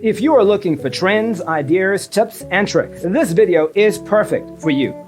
If you are looking for trends, ideas, tips, and tricks, this video is perfect for you.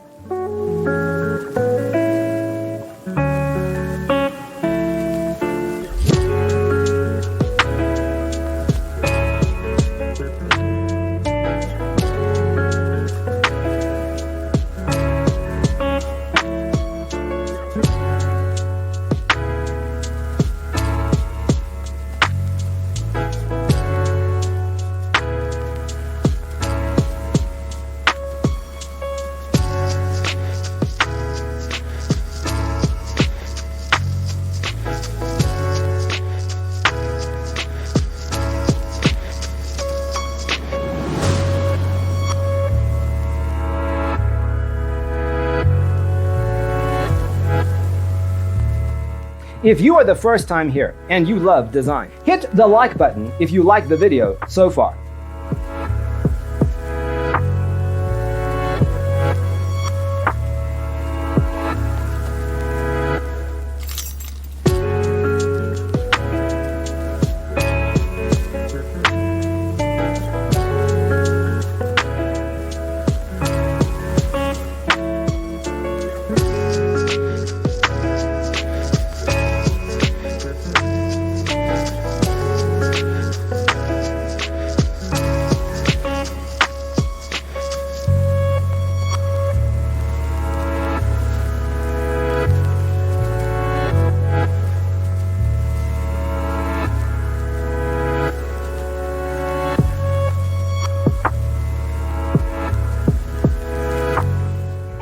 If you are the first time here and you love design, hit the like button if you like the video so far.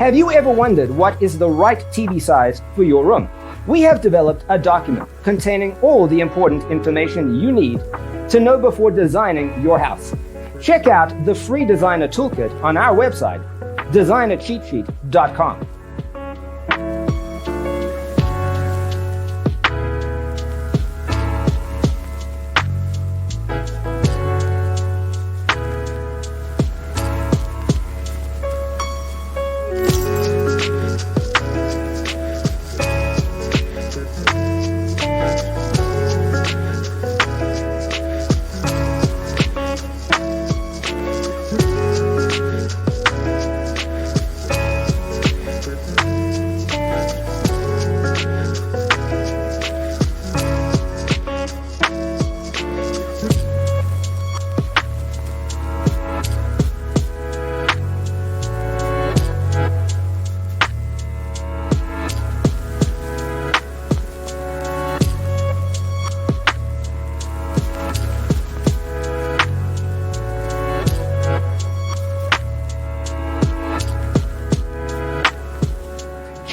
Have you ever wondered what is the right TV size for your room? We have developed a document containing all the important information you need to know before designing your house. Check out the free designer toolkit on our website, designercheatsheet.com.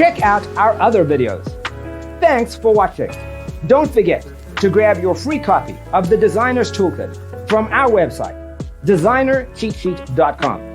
Check out our other videos. Thanks for watching. Don't forget to grab your free copy of the Designer's Toolkit from our website, designercheatsheet.com.